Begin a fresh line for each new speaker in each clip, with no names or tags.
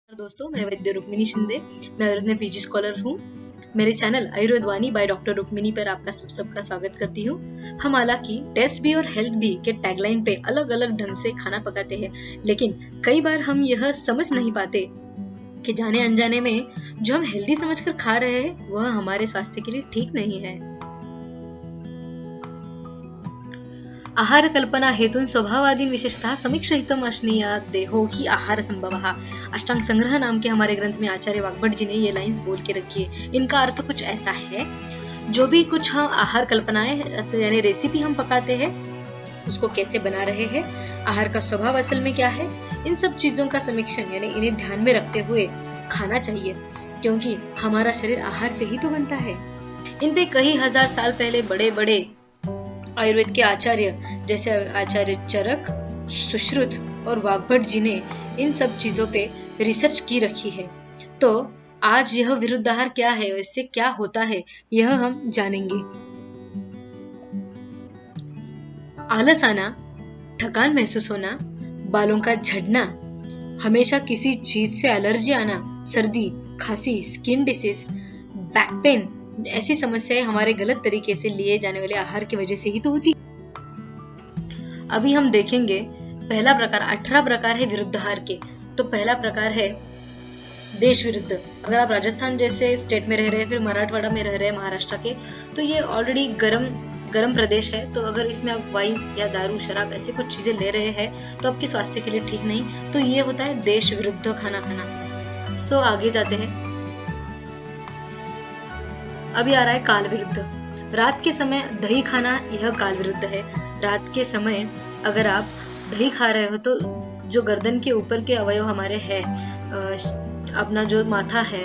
दोस्तों, मैं वैद्य रुक्मिनी शिंदे। मैं आयुर्वेद में पीजी स्कॉलर हूँ। मेरे channel Ayurved Vani by doctor Rukmini पर आपका सबका स्वागत करती हूँ। हम हालांकि टेस्ट भी और हेल्थ भी के टैगलाइन पे अलग अलग ढंग से खाना पकाते हैं, लेकिन कई बार हम यह समझ नहीं पाते कि जाने अनजाने में जो हम हेल्दी समझकर खा रहे हैं वह हमारे स्वास्थ्य के लिए ठीक नहीं है। आहार कल्पना हेतून स्वभावादीन विशेषतः समीक्षाहितम अश्नीयात देहो ही आहार संभवः। अष्टांग संग्रह नाम के हमारे ग्रंथ में आचार्य वाग्भट जी ने ये लाइंस बोल के रखी है। इनका अर्थ कुछ ऐसा है, जो भी कुछ हम आहार कल्पनाएं यानी रेसिपी हम पकाते हैं उसको कैसे बना रहे हैं, आहार का स्वभाव असल में क्या है, इन सब चीजों का समीक्षण यानी इन्हें ध्यान में रखते हुए खाना चाहिए, क्योंकि हमारा शरीर आहार से ही तो बनता है। इन पे कई हजार साल पहले बड़े बड़े आयुर्वेद के आचार्य जैसे आचार्य चरक, सुश्रुत और वाग्भट जी ने इन सब चीजों पे रिसर्च की रखी है। तो आज यह विरुद्धाहार क्या है और इससे क्या होता है यह हम जानेंगे। आलस आना, थकान महसूस होना, बालों का झड़ना, हमेशा किसी चीज से एलर्जी आना, सर्दी, खांसी, स्किन डिसीज, बैक पेन, ऐसी समस्याएं हमारे गलत तरीके से लिए जाने वाले आहार की वजह से ही तो होती। अभी हम देखेंगे पहला प्रकार, 18 प्रकार है विरुद्धाहार के। तो पहला प्रकार है देश विरुद्ध। अगर आप राजस्थान जैसे स्टेट में रह रहे हैं, फिर मराठवाड़ा में रह रहे हैं, महाराष्ट्र के, तो ये ऑलरेडी गर्म प्रदेश है। तो अगर इसमें आप वाइन या दारू, शराब ऐसी कुछ चीजें ले रहे हैं तो आपके स्वास्थ्य के लिए ठीक नहीं। तो ये होता है देश विरुद्ध खाना खाना। सो आगे जाते हैं। अभी आ रहा है काल विरुद्ध। रात के समय दही खाना, यह काल विरुद्ध है। रात के समय अगर आप दही खा रहे हो तो जो गर्दन के ऊपर के अवयव हमारे हैं, अपना जो माथा है,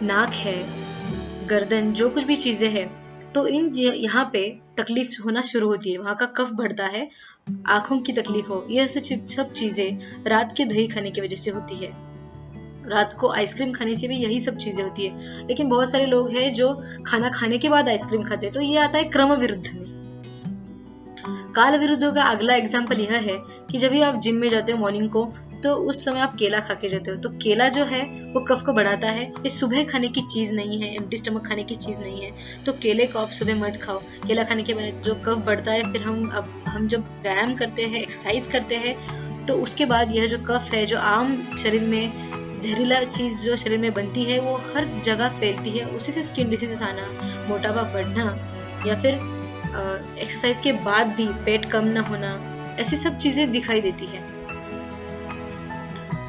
नाक है, गर्दन, जो कुछ भी चीजें हैं, तो इन यहाँ पे तकलीफ होना शुरू होती है, वहां का कफ बढ़ता है, आंखों की तकलीफ हो, यह सब चीजें रात के दही खाने की वजह से होती है। रात को आइसक्रीम खाने से भी यही सब चीजें होती है। लेकिन बहुत सारे लोग हैं जो खाना खाने के बाद आइसक्रीम खाते हैं, तो ये आता है क्रम विरुद्ध में। काल विरुद्ध का अगला एग्जाम्पल यह है कि जब भी आप जिम में जाते हो मॉर्निंग को, तो उस समय आप केला खा के जाते हो। तो केला जो है वो कफ को बढ़ाता है। ये सुबह खाने की चीज नहीं है, एम्प्टी स्टमक खाने की चीज नहीं है। तो केले को आप सुबह मत खाओ। केला खाने के बाद जो कफ बढ़ता है, फिर हम जब व्यायाम करते हैं, एक्सरसाइज करते हैं, तो उसके बाद यह जो कफ है, जो आम शरीर में जहरीला चीज जो शरीर में बनती है, वो हर जगह फैलती है। उसी से स्किन डिसीजेस आना, मोटापा बढ़ना, या फिर एक्सरसाइज के बाद भी पेट कम ना होना, ऐसी सब चीजें दिखाई देती है।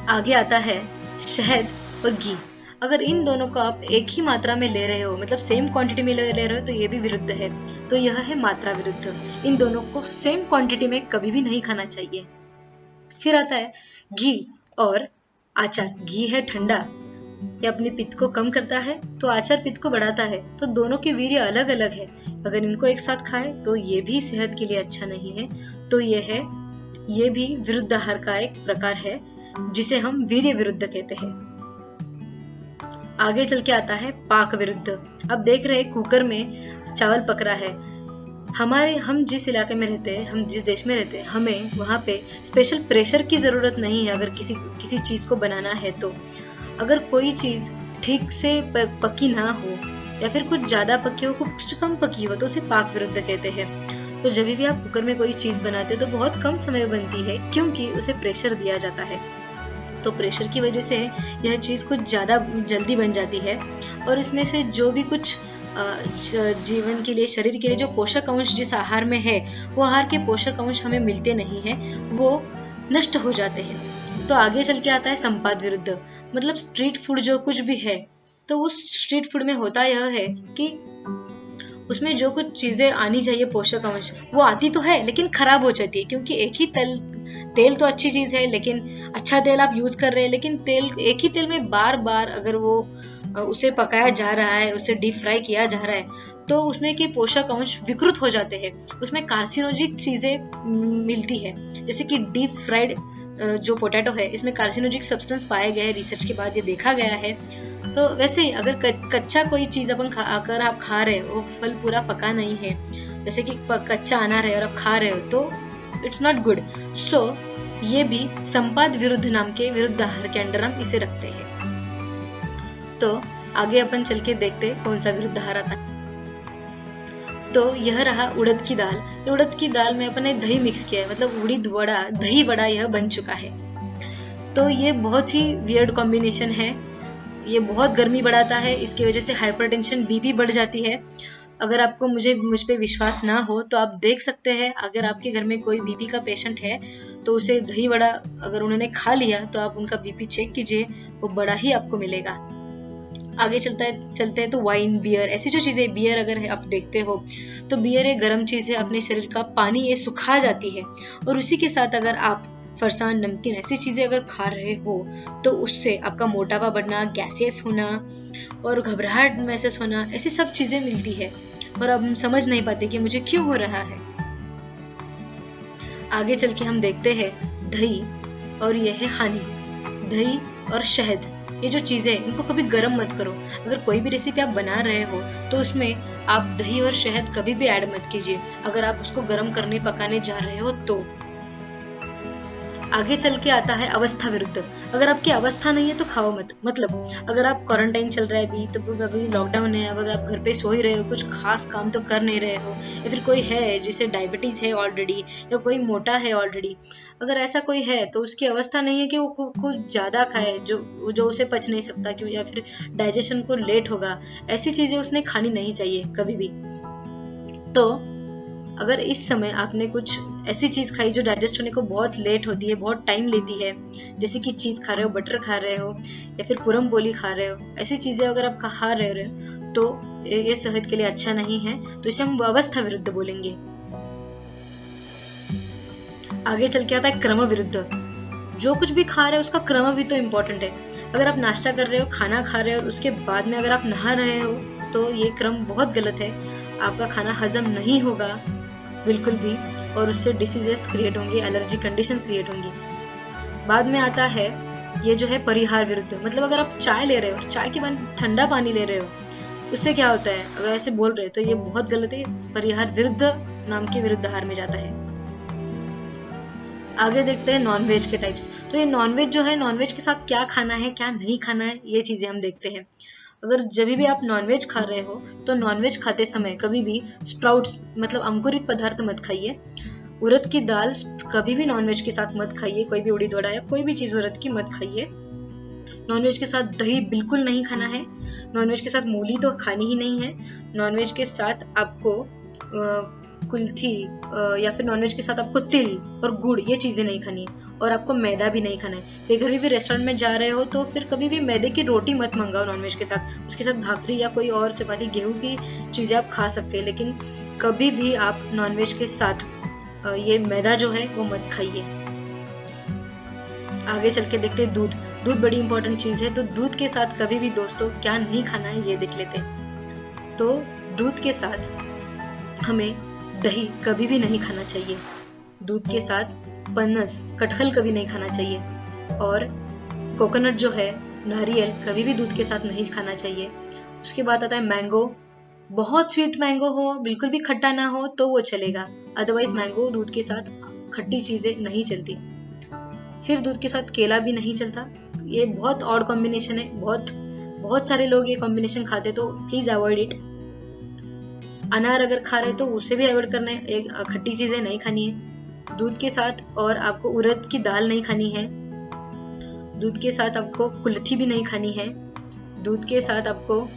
आगे आता है शहद और घी। अगर इन दोनों को आप एक ही मात्रा में ले रहे हो, मतलब सेम क्वांटिटी में ले रहे हो, तो ये भी विरुद्ध है। तो यह है मात्रा विरुद्ध। इन दोनों को सेम क्वांटिटी में कभी भी नहीं खाना चाहिए। फिर आता है घी और आचार। घी है ठंडा, ये अपने पित्त को कम करता है, तो आचार पित्त को बढ़ाता है। तो दोनों के वीर्य अलग अलग है। अगर इनको एक साथ खाए तो ये भी सेहत के लिए अच्छा नहीं है। तो ये भी विरुद्ध आहार का एक प्रकार है, जिसे हम वीर्य विरुद्ध कहते हैं। आगे चल के आता है पाक विरुद्ध। अब देख रहे हैं कुकर में चावल पक रहा है। हम जिस इलाके में रहते हैं, हम जिस देश में रहते हैं, हमें वहाँ पे स्पेशल प्रेशर की जरूरत नहीं है। अगर किसी चीज को बनाना है, तो अगर कोई चीज ठीक से पकी ना हो, या फिर कुछ ज्यादा पकी हो, कुछ कम पकी हो, तो उसे पाक विरुद्ध कहते हैं। तो जब भी आप कुकर में कोई चीज बनाते हो तो बहुत कम समय में बनती है, क्योंकि उसे प्रेशर दिया जाता है। तो प्रेशर की वजह से यह चीज कुछ ज्यादा जल्दी बन जाती है, और इसमें से जो भी कुछ जीवन के लिए, शरीर के लिए जो पोषक अंश जिस आहार में है, वो आहार के पोषक अंश हमें मिलते नहीं है, वो नष्ट हो जाते हैं। तो आगे चल के आता है संपाद विरुद्ध। मतलब स्ट्रीट फूड जो कुछ भी है, तो उस स्ट्रीट फूड में होता यह है कि उसमें जो कुछ चीजें आनी चाहिए पोषक अंश, वो आती तो है लेकिन खराब हो जाती है, क्योंकि एक ही तेल तो अच्छी चीज है, लेकिन अच्छा तेल आप यूज कर रहे हैं, लेकिन एक ही तेल में बार बार अगर वो उसे पकाया जा रहा है, उसे डीप फ्राई किया जा रहा है, तो उसमें के पोषक अंश विकृत हो जाते हैं। उसमें कार्सिनोजिक चीजें मिलती है, जैसे कि डीप फ्राइड जो पोटैटो है, इसमें कार्सिनोजिक सब्सटेंस पाए गए हैं, रिसर्च के बाद ये देखा गया है। तो वैसे ही अगर कच्चा कोई चीज अगर आप खा रहे हो, वो फल पूरा पका नहीं है, जैसे कि कच्चा अनार है और आप खा रहे हो, तो इट्स नॉट गुड। सो ये भी संपाद विरुद्ध नाम के विरुद्ध आहार के अंडर हम इसे रखते हैं। तो आगे अपन चल के देखते कौन सा विरुद्ध आहार आता है। तो यह रहा उड़द की दाल। उड़द की दाल में अपन ने दही मिक्स किया है, मतलब उड़द वड़ा, दही वड़ा यह बन चुका है। तो ये बहुत ही वियर्ड कॉम्बिनेशन है। ये बहुत गर्मी बढ़ाता है, इसकी वजह से हाइपरटेंशन, बीपी बढ़ जाती है। अगर आपको मुझ पे विश्वास ना हो तो आप देख सकते हैं, अगर आपके घर में कोई बीपी का पेशेंट है तो उसे दही वड़ा अगर उन्होंने खा लिया तो आप उनका बीपी चेक कीजिए, वो बड़ा ही आपको मिलेगा। आगे चलते हैं तो वाइन, बियर, ऐसी जो चीजें, बियर अगर आप देखते हो तो बियर एक गर्म चीज है, अपने शरीर का पानी ये सुखा जाती है। और उसी के साथ अगर आप फरसान, नमकीन ऐसी चीजें अगर खा रहे हो तो उससे आपका मोटापा बढ़ना, गैसियस होना और घबराहट महसूस होना, ऐसी सब चीजें मिलती है। और अब हम समझ नहीं पाते कि मुझे क्यों हो रहा है। आगे चल के हम देखते हैं दही, और यह है हनी। दही और शहद, ये जो चीजें हैं इनको कभी गर्म मत करो। अगर कोई भी रेसिपी आप बना रहे हो तो उसमें आप दही और शहद कभी भी ऐड मत कीजिए, अगर आप उसको गर्म करने पकाने जा रहे हो तो। आगे चल के आता है अवस्था विरुद्ध। अगर आपकी अवस्था नहीं है तो खाओ मत। मतलब अगर आप क्वारंटाइन चल रहा है अभी, तो अभी लॉकडाउन है, अगर आप घर पे सो ही रहे हो, कुछ खास काम तो कर नहीं रहे हो, या फिर कोई है जिसे डायबिटीज है ऑलरेडी, या कोई मोटा है ऑलरेडी, अगर ऐसा कोई है तो उसकी अवस्था नहीं है कि वो कुछ ज्यादा खाए जो उसे पच नहीं सकता, क्यों, या फिर डाइजेशन को लेट होगा, ऐसी चीजें उसने खानी नहीं चाहिए कभी भी। तो अगर इस समय आपने कुछ ऐसी चीज खाई जो डाइजेस्ट होने को बहुत लेट होती है, बहुत टाइम लेती है, जैसे कि चीज खा रहे हो, बटर खा रहे हो, या फिर पूरम पोली खा रहे हो, ऐसी चीजें अगर आप खा रहे हो तो ये सेहत के लिए अच्छा नहीं है, तो इसे हम अवस्था विरुद्ध बोलेंगे। आगे चल के आता है क्रम विरुद्ध। जो कुछ भी खा रहे हो उसका क्रम भी तो इम्पोर्टेंट है। अगर आप नाश्ता कर रहे हो, खाना खा रहे हो और उसके बाद में अगर आप नहा रहे हो तो ये क्रम बहुत गलत है। आपका खाना हजम नहीं होगा बिल्कुल भी, और उससे डिसीजेस क्रिएट होंगे, एलर्जी कंडीशंस क्रिएट होंगी। बाद में आता है ये जो है परिहार विरुद्ध। मतलब अगर आप चाय ले रहे हो, चाय के बाद ठंडा पानी ले रहे हो, उससे क्या होता है, अगर ऐसे बोल रहे हो तो ये बहुत गलत है, परिहार विरुद्ध नाम के विरुद्ध आहार में जाता है। आगे देखते हैं नॉनवेज के टाइप्स। तो ये नॉनवेज जो है, नॉनवेज के साथ क्या खाना है क्या नहीं खाना है, ये चीजें हम देखते हैं। अगर जब भी आप नॉनवेज खा रहे हो तो नॉनवेज खाते समय कभी भी स्प्राउट्स, मतलब अंकुरित पदार्थ मत खाइए। उड़द की दाल कभी भी नॉनवेज के साथ मत खाइए, कोई भी उड़द वड़ा या कोई भी चीज उड़द की मत खाइए। नॉनवेज के साथ दही बिल्कुल नहीं खाना है। नॉनवेज के साथ मूली तो खानी ही नहीं है। नॉनवेज के साथ आपको कुल्थी या फिर नॉनवेज के साथ आपको तिल और गुड़, ये चीजें नहीं खानी है। और आपको मैदा भी नहीं खाना है। कहीं कभी भी रेस्टोरेंट में जा रहे हो तो फिर कभी भी मैदे की रोटी मत मंगाओ नॉनवेज के साथ। उसके साथ भाकरी या कोई और चपाती, गेहूं की चीजें आप खा सकते हैं, लेकिन कभी भी आप नॉनवेज के साथ ये मैदा जो है वो मत खाइए। आगे चल के देखते हैं दूध। दूध बड़ी इंपॉर्टेंट चीज है, तो दूध के साथ कभी भी दोस्तों क्या नहीं खाना है ये देख लेते हैं। तो दूध के साथ हमें दही कभी भी नहीं खाना चाहिए। दूध के साथ पनस, कटहल कभी नहीं खाना चाहिए। और कोकोनट जो है, नारियल, कभी भी दूध के साथ नहीं खाना चाहिए। उसके बाद आता है मैंगो। बहुत स्वीट मैंगो हो, बिल्कुल भी खट्टा ना हो तो वो चलेगा, अदरवाइज मैंगो दूध के साथ खट्टी चीजें नहीं चलती। फिर दूध के साथ केला भी नहीं चलता, ये बहुत ऑड कॉम्बिनेशन है। बहुत सारे लोग ये कॉम्बिनेशन खाते, तो प्लीज अवॉइड इट। अनार अगर खा रहे तो उसे भी अवॉइड करना है, एक खट्टी चीजें नहीं खानी है दूध के साथ। और आपको उड़द की दाल नहीं खानी है दूध के साथ, आपको कुल्थी भी नहीं खानी है दूध के साथ, आपको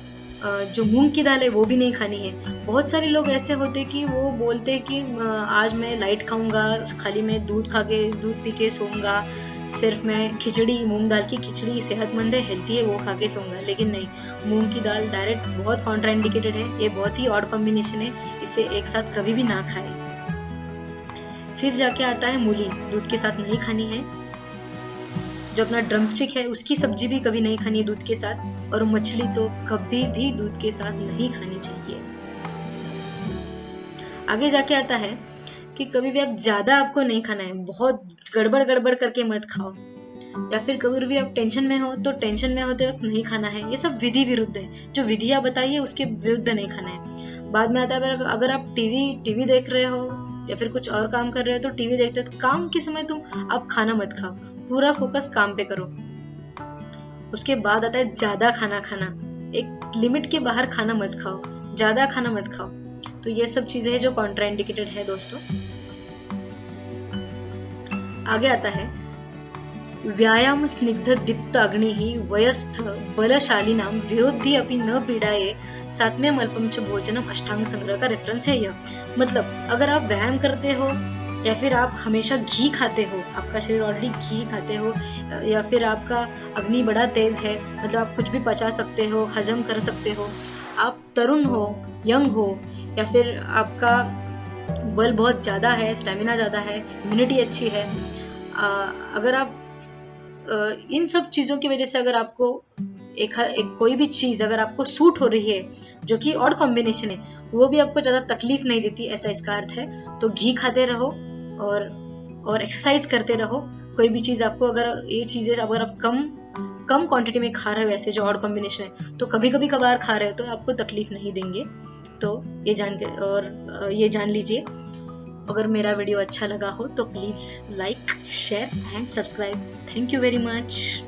जो मूंग की दाल है वो भी नहीं खानी है। बहुत सारे लोग ऐसे होते कि वो बोलते कि आज मैं लाइट खाऊंगा, खाली मैं दूध पी के सोऊंगा, सिर्फ मैं खिचड़ी, मूंग दाल की खिचड़ी सेहतमंद है, हेल्थी है, वो खा के सोऊंगा। लेकिन नहीं, मूंग की दाल डायरेक्ट बहुत कॉन्ट्राइंडिकेटेड है, ये बहुत ही ऑड कॉम्बिनेशन है, इसे एक साथ कभी भी ना खाएं। फिर जाके आता है मूली, दूध के साथ नहीं खानी है। जो अपना ड्रमस्टिक है उसकी सब्जी भी कभी नहीं खानी है दूध के साथ। और मछली तो कभी भी दूध के साथ नहीं खानी चाहिए। आगे जाके आता है कि कभी भी आप ज्यादा आपको नहीं खाना है, बहुत गड़बड़ करके मत खाओ। या फिर कभी भी आप टेंशन में हो तो टेंशन में होते वक्त नहीं खाना है। ये सब विधि विरुद्ध है, जो विधियां बताइए उसके विरुद्ध नहीं खाना है। बाद में आता है अगर आप टीवी देख रहे हो या फिर कुछ और काम कर रहे हो तो टीवी देखते हो, तो काम के समय आप खाना मत खाओ, पूरा फोकस काम पे करो। उसके बाद आता है ज्यादा खाना खाना, एक लिमिट के बाहर खाना मत खाओ, ज्यादा खाना मत खाओ। तो ये सब चीजें हैं जो कॉन्ट्राइंडिकेटेड है दोस्तों। आगे आता है व्यायाम स्निग्ध दीप्त अग्नि ही वयस्थ बलशालीनाम विरोधी अपि न पीड़ाए सात्म्य अल्पम च भोजनम अष्टांग संग्रह का रेफरेंस है यह। मतलब अगर आप व्यायाम करते हो या फिर आप हमेशा घी खाते हो, आपका शरीर ऑलरेडी घी खाते हो, या फिर आपका अग्नि बड़ा तेज है, मतलब आप कुछ भी पचा सकते हो, हजम कर सकते हो, आप तरुण हो, यंग हो, या फिर आपका बल बहुत ज्यादा है, स्टेमिना ज्यादा है, इम्यूनिटी अच्छी है, अगर आप इन सब चीजों की वजह से अगर आपको एक कोई भी चीज अगर आपको सूट हो रही है जो कि ऑड कॉम्बिनेशन है, वो भी आपको ज्यादा तकलीफ नहीं देती, ऐसा इसका अर्थ है। तो घी खाते रहो और एक्सरसाइज करते रहो। कोई भी चीज आपको अगर ये चीजें अगर आप कम क्वांटिटी में खा रहे हो, ऐसे जो ऑड कॉम्बिनेशन है, तो कभी कभी कभार खा रहे हो तो आपको तकलीफ नहीं देंगे। तो ये जान लीजिए। अगर मेरा वीडियो अच्छा लगा हो तो please like, share and subscribe. Thank you very much.